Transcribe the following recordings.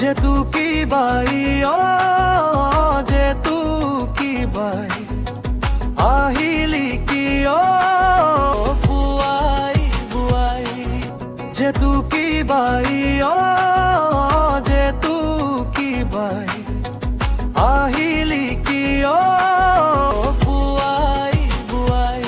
যে তু কি বাই যে তু কি বাই আহিলি কি বুয়াই বুয়াই যে তু কি বাই যে তু কি বাই আহিলি কি বুয়াই বুয়াই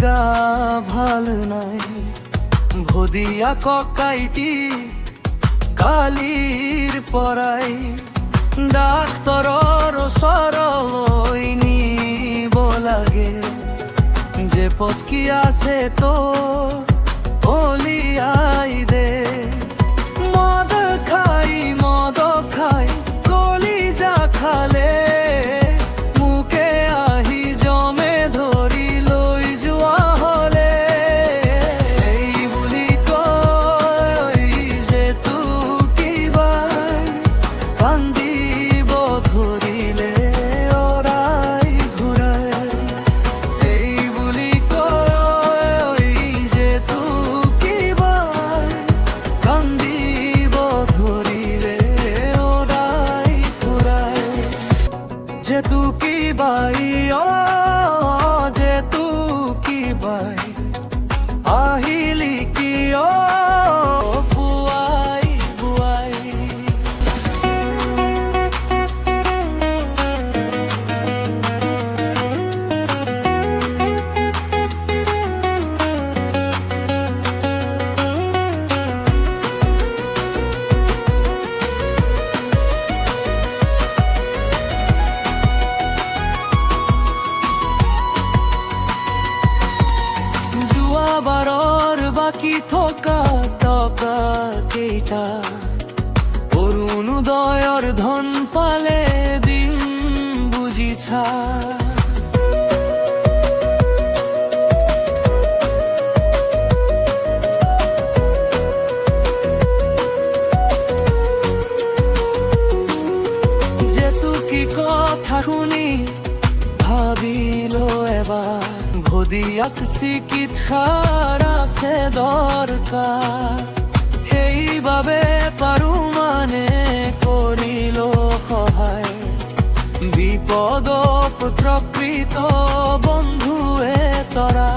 গা ভাল নাই ভদিয়া ককাইটি কালির পরাই ডাক্তরর সরলই নিব লাগে যে পথ কি আছে তো ওলিয়াই দে মদ খাই কলিজা খালে যে তু কি বাই যে তু কি বাই আহিলি কি বুয়াই বুয়াই বারর বাকি থকা টকা কেইটা অরুণোদয়র ধন পালে দিন বুঝিছা যে তু কি কথা শুনি ভাবিল এবার ভদিয়াক চিকিৎসার আছে দরকার সেইবাবে পাৰো মানে কৰিল সহায় বিপদ প্ৰকৃত বন্ধুৱে তৰা